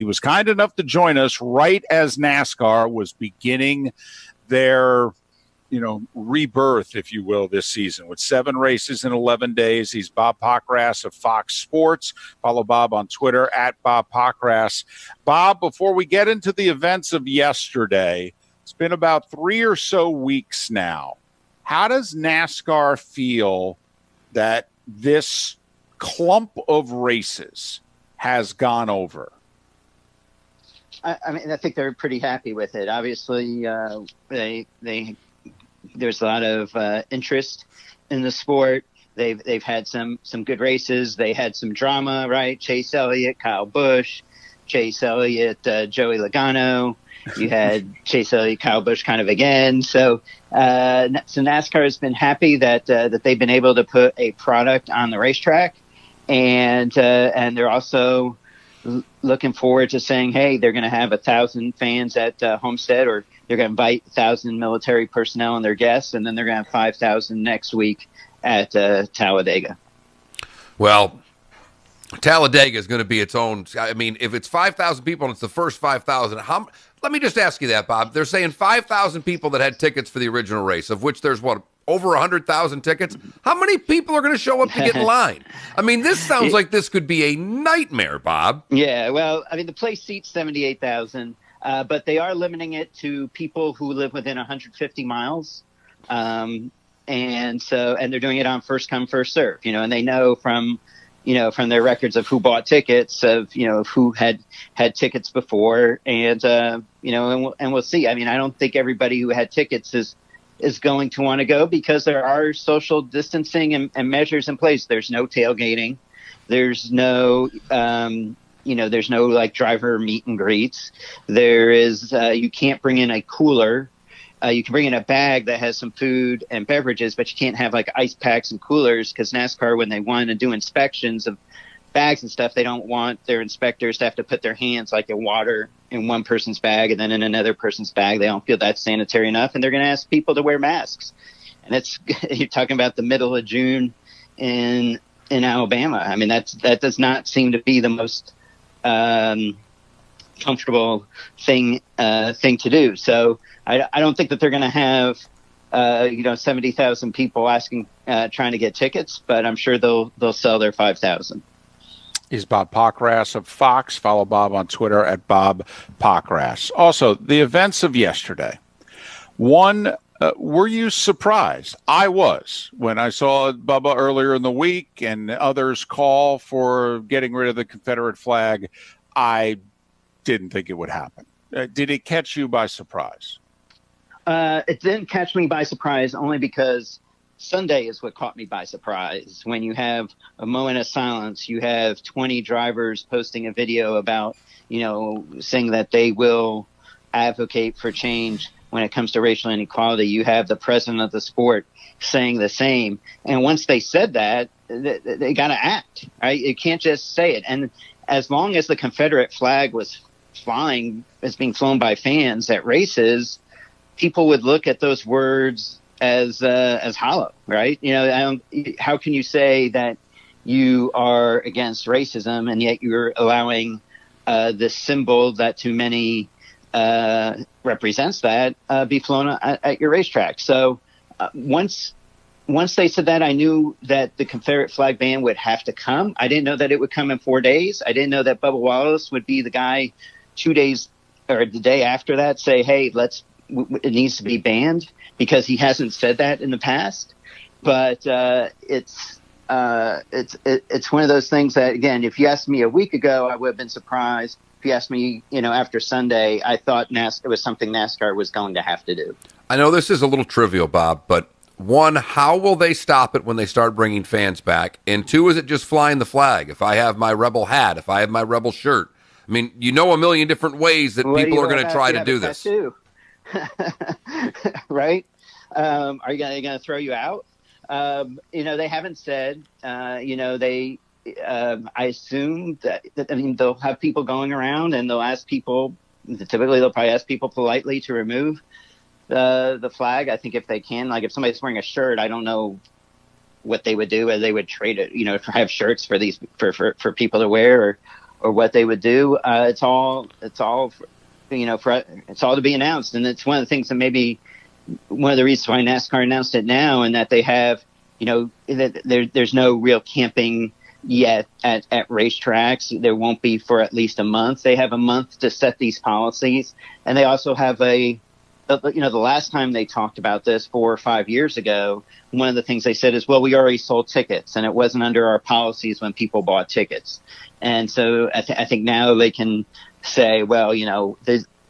was kind enough to join us right as NASCAR was beginning their rebirth, if you will, this season with 7 races in 11 days. He's Bob Pockrass of Fox Sports. Follow Bob on Twitter at Bob Pockrass. Bob, before we get into the events of yesterday, it's been about 3 or so weeks now. How does NASCAR feel that this clump of races has gone over? I mean, I think they're pretty happy with it. Obviously, there's a lot of interest in the sport. They've had some good races. They had some drama, right? Chase Elliott, Kyle Busch, Chase Elliott, Joey Logano. You had Chase Elliott, Kyle Busch kind of again. So NASCAR has been happy that they've been able to put a product on the racetrack, and they're also looking forward to saying, hey, they're going to have 1,000 fans at Homestead, or they're going to invite 1,000 military personnel and their guests, and then they're going to have 5,000 next week at Talladega. Well, Talladega is going to be its own. I mean, if it's 5,000 people and it's the first 5,000, let me just ask you that, Bob. They're saying 5,000 people that had tickets for the original race, of which there's over 100,000 tickets. How many people are going to show up to get in line? I mean, this sounds like this could be a nightmare, Bob. Yeah, well, I mean, the place seats 78,000, but they are limiting it to people who live within 150 miles. And they're doing it on first come, first serve, and they know from their records of who bought tickets, of, who had tickets before, and we'll see. I mean, I don't think everybody who had tickets is going to want to go, because there are social distancing and measures in place. There's no tailgating. There's no, there's no like driver meet and greets. There is, you can't bring in a cooler. You can bring in a bag that has some food and beverages, but you can't have like ice packs and coolers, because NASCAR, when they want to do inspections of bags and stuff, they don't want their inspectors to have to put their hands like in water in one person's bag and then in another person's bag. They don't feel that's sanitary enough, and they're going to ask people to wear masks. And you're talking about the middle of June in Alabama. I mean, that does not seem to be the most comfortable thing to do. So I don't think that they're going to have 70,000 people trying to get tickets, but I'm sure they'll sell their 5,000. He's Bob Pockrass of Fox. Follow Bob on Twitter at Bob Pockrass. Also, the events of yesterday. One, were you surprised? I was, when I saw Bubba earlier in the week and others call for getting rid of the Confederate flag. I didn't think it would happen. Did it catch you by surprise? It didn't catch me by surprise, only because Sunday is what caught me by surprise. When you have a moment of silence, you have 20 drivers posting a video about, saying that they will advocate for change when it comes to racial inequality. You have the president of the sport saying the same. And once they said that, they got to act, right? You can't just say it. And as long as the Confederate flag was being flown by fans at races, people would look at those words as hollow, right? How can you say that you are against racism and yet you're allowing this symbol that to many represents that be flown at your racetrack? So once they said that, I knew that the Confederate flag ban would have to come. I didn't know that it would come in 4 days. I didn't know that Bubba Wallace would be the guy 2 days or the day after that say, hey, it needs to be banned, because he hasn't said that in the past. But it's one of those things that, again, if you asked me a week ago, I would have been surprised. If you asked me, after Sunday, I thought it was something NASCAR was going to have to do. I know this is a little trivial, Bob, but one, how will they stop it when they start bringing fans back? And two, is it just flying the flag? If I have my Rebel hat, if I have my Rebel shirt, I mean, a million different ways that people are going to try to do this. Right? Are you going to throw you out? They haven't said. I assume that they'll have people going around and they'll ask people. Typically, they'll probably ask people politely to remove the flag. I think if they can, like if somebody's wearing a shirt, I don't know what they would do. They would trade it, have shirts for people to wear, or what they would do. It's all it's all to be announced, and it's one of the things that maybe one of the reasons why NASCAR announced it now, and that they have, that there's no real camping yet at racetracks. There won't be for at least a month. They have a month to set these policies, and they also have the last time they talked about this 4 or 5 years ago, one of the things they said is, well, we already sold tickets, and it wasn't under our policies when people bought tickets. And so I think now they can say, well,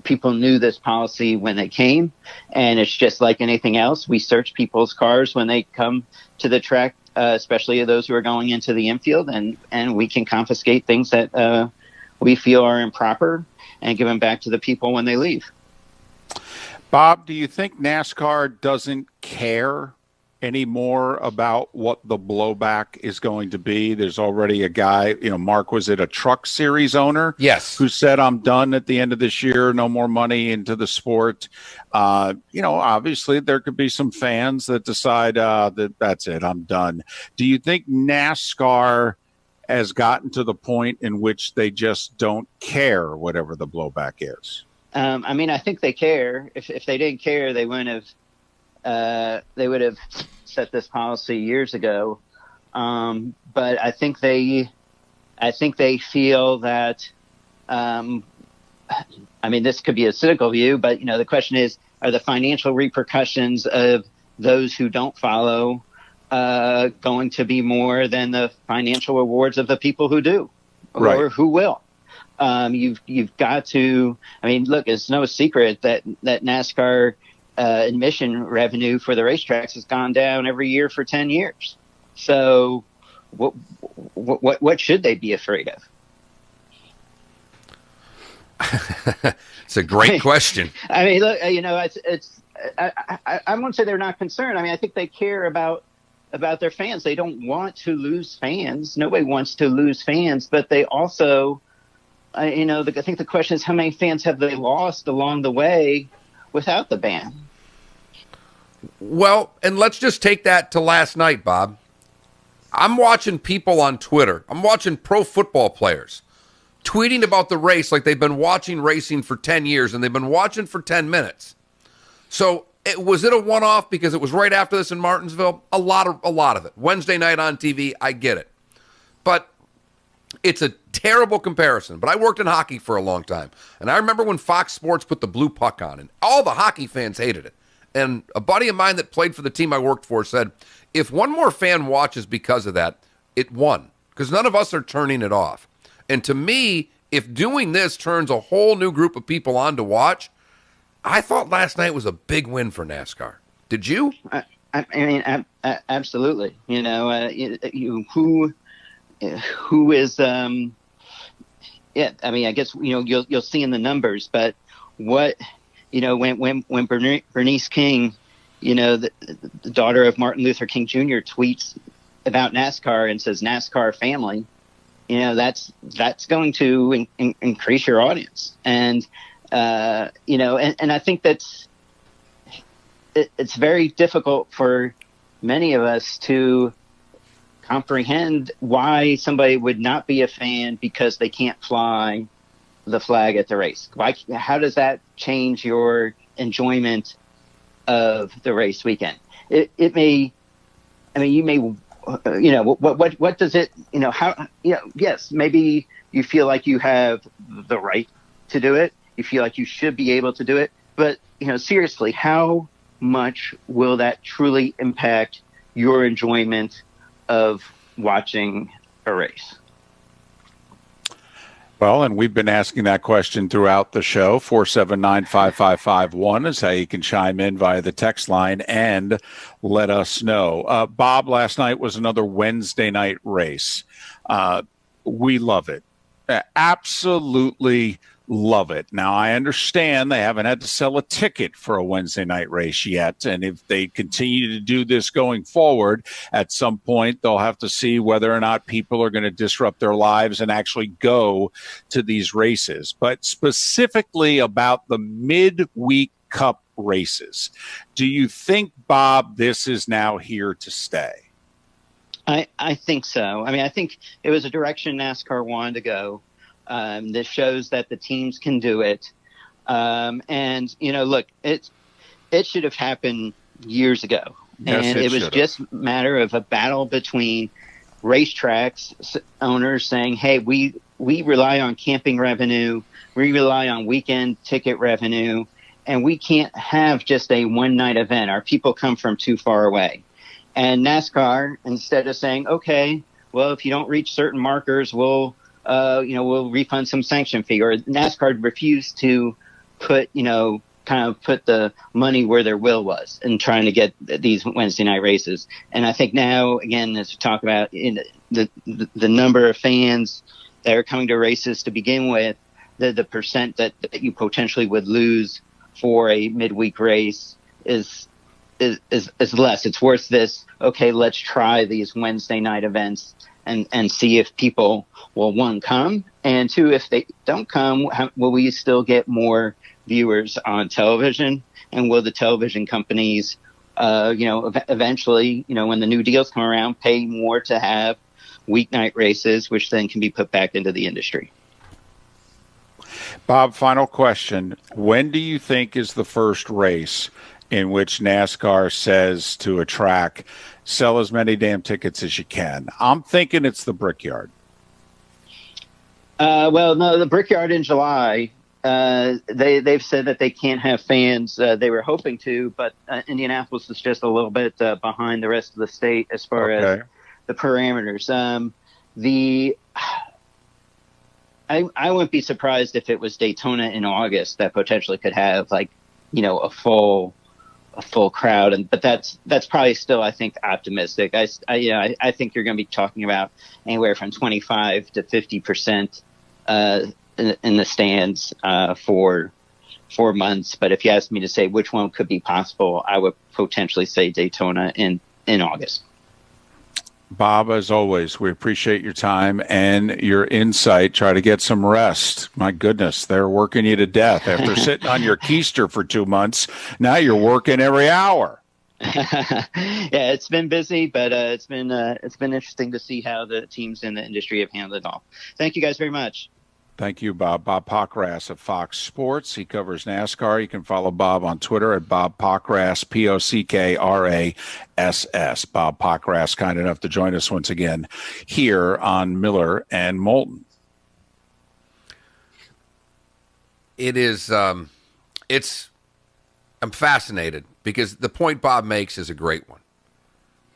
people knew this policy when they came, and it's just like anything else. We search people's cars when they come to the track, especially those who are going into the infield, and we can confiscate things that we feel are improper and give them back to the people when they leave. Bob, do you think NASCAR doesn't care anymore about what the blowback is going to be? There's already a guy, Mark, was it a Truck Series owner? Yes. Who said, I'm done at the end of this year, no more money into the sport. Obviously there could be some fans that decide that's it, I'm done. Do you think NASCAR has gotten to the point in which they just don't care whatever the blowback is? I think they care. If they didn't care, they would have set this policy years ago. But I think they feel that. This could be a cynical view, but the question is: are the financial repercussions of those who don't follow going to be more than the financial rewards of the people who do, or who will? You've got to. Look, it's no secret that NASCAR admission revenue for the racetracks has gone down every year for 10 years. So, what should they be afraid of? It's a great question. Look, it's. I won't say they're not concerned. I think they care about their fans. They don't want to lose fans. Nobody wants to lose fans, but they also. I think the question is, how many fans have they lost along the way without the ban? Well, and let's just take that to last night, Bob. I'm watching people on Twitter. I'm watching pro football players tweeting about the race like they've been watching racing for 10 years, and they've been watching for 10 minutes. So was it a one-off because it was right after this in Martinsville? A lot of it. Wednesday night on TV, I get it. But it's a terrible comparison, but I worked in hockey for a long time, and I remember when Fox Sports put the blue puck on, and all the hockey fans hated it. And a buddy of mine that played for the team I worked for said, if one more fan watches because of that, it won, because none of us are turning it off. And to me, if doing this turns a whole new group of people on to watch, I thought last night was a big win for NASCAR. Did you? Absolutely. Who is I guess you'll see in the numbers, but what when Bernice King, the daughter of Martin Luther King Jr., tweets about NASCAR and says NASCAR family, that's going to increase your audience, and and I think it's very difficult for many of us to comprehend why somebody would not be a fan because they can't fly the flag at the race. How does that change your enjoyment of the race weekend? It may, you may, what does it, yes, maybe you feel like you have the right to do it. You feel like you should be able to do it, but seriously, how much will that truly impact your enjoyment of watching a race? Well, and we've been asking that question throughout the show. 479-5551 is how you can chime in via the text line and let us know. Bob, last night was another Wednesday night race. We love it. Absolutely love it. Now, I understand they haven't had to sell a ticket for a Wednesday night race yet. And if they continue to do this going forward, at some point, they'll have to see whether or not people are going to disrupt their lives and actually go to these races. But specifically about the midweek Cup races, do you think, Bob, this is now here to stay? I think so. I think it was a direction NASCAR wanted to go. This shows that the teams can do it. And, look, it should have happened years ago. Yes, and it was should've. just a matter of a battle between racetracks owners saying, hey, we rely on camping revenue. We rely on weekend ticket revenue. And we can't have just a one-night event. Our people come from too far away. And NASCAR, instead of saying, okay, well, if you don't reach certain markers, we'll refund some sanction fee. Or NASCAR refused to put the money where their will was in trying to get these Wednesday night races. And I think now, again, as we talk about the number of fans that are coming to races to begin with, the percent that you potentially would lose for a midweek race is less. It's worth this. Okay, let's try these Wednesday night events and see if people will, one, come, and two, if they don't come, will we still get more viewers on television? And will the television companies, eventually, when the new deals come around, pay more to have weeknight races, which then can be put back into the industry? Bob, final question. When do you think is the first race in which NASCAR says to a track, sell as many damn tickets as you can? I'm thinking it's the Brickyard. Well, no, the Brickyard in July. They've said that they can't have fans. They were hoping to, but Indianapolis is just a little bit behind the rest of the state as far as the parameters. I wouldn't be surprised if it was Daytona in August that potentially could have a full crowd, but that's probably still, I think, optimistic. I think you're going to be talking about anywhere from 25 to 50% in the stands for 4 months. But if you asked me to say which one could be possible, I would potentially say Daytona in August. Bob, as always, we appreciate your time and your insight. Try to get some rest. My goodness, they're working you to death after sitting on your keister for 2 months. Now you're working every hour. Yeah, it's been busy, but it's been interesting to see how the teams in the industry have handled it all. Thank you guys very much. Thank you, Bob. Bob Pockrass of Fox Sports. He covers NASCAR. You can follow Bob on Twitter at Bob Pockrass, Pockrass. Bob Pockrass, kind enough to join us once again here on Miller and Moulton. It is, I'm fascinated because the point Bob makes is a great one.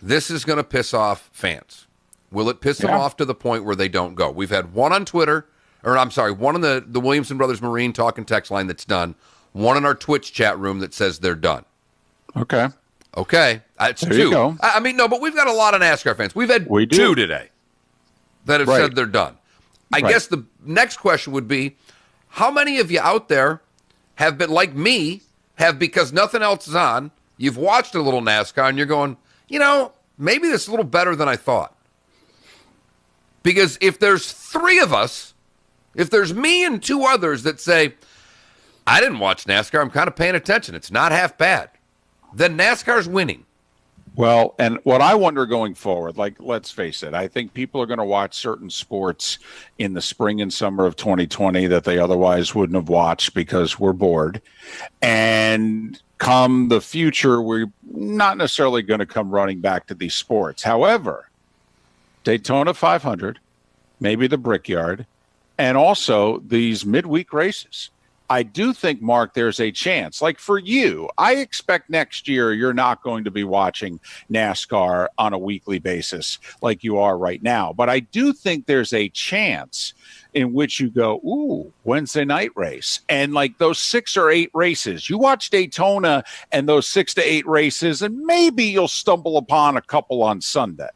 This is going to piss off fans. Will it piss them off to the point where they don't go? We've had one on Twitter. One in the Williamson Brothers Marine talk and text line that's done. One in our Twitch chat room that says they're done. Okay. It's there two. You go. No, but we've got a lot of NASCAR fans. We've had two today that have said they're done. I guess the next question would be, how many of you out there have been, like me, because nothing else is on, you've watched a little NASCAR and you're going, maybe this is a little better than I thought. Because if there's three of us, if there's me and two others that say, I didn't watch NASCAR, I'm kind of paying attention, it's not half bad, then NASCAR's winning. Well, and what I wonder going forward, let's face it, I think people are going to watch certain sports in the spring and summer of 2020 that they otherwise wouldn't have watched because we're bored. And come the future, we're not necessarily going to come running back to these sports. However, Daytona 500, maybe the Brickyard, and also these midweek races. I do think, Mark, there's a chance. Like for you, I expect next year you're not going to be watching NASCAR on a weekly basis like you are right now. But I do think there's a chance in which you go, ooh, Wednesday night race. And like those 6 or 8 races, you watch Daytona and those 6 to 8 races, and maybe you'll stumble upon a couple on Sunday.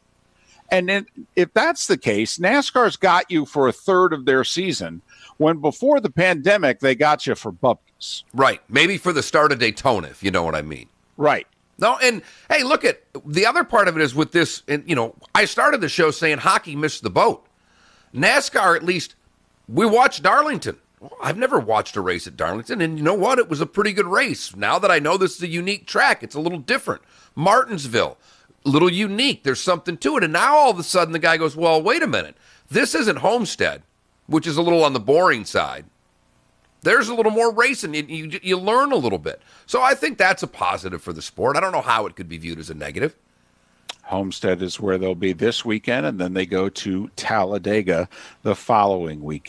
And then if that's the case, NASCAR's got you for a third of their season, when before the pandemic, they got you for bupkis. Right. Maybe for the start of Daytona, if you know what I mean. Right. No, and hey, look at the other part of it is with this, and I started the show saying hockey missed the boat. NASCAR, at least, we watched Darlington. I've never watched a race at Darlington, and you know what? It was a pretty good race. Now that I know this is a unique track, it's a little different. Martinsville. Little unique. There's something to it. And now all of a sudden the guy goes, well, wait a minute. This isn't Homestead. which is a little on the boring side. There's a little more racing. You learn a little bit. So I think that's a positive for the sport. I don't know how it could be viewed as a negative. Homestead is where they'll be this weekend, and then they go to Talladega the following weekend.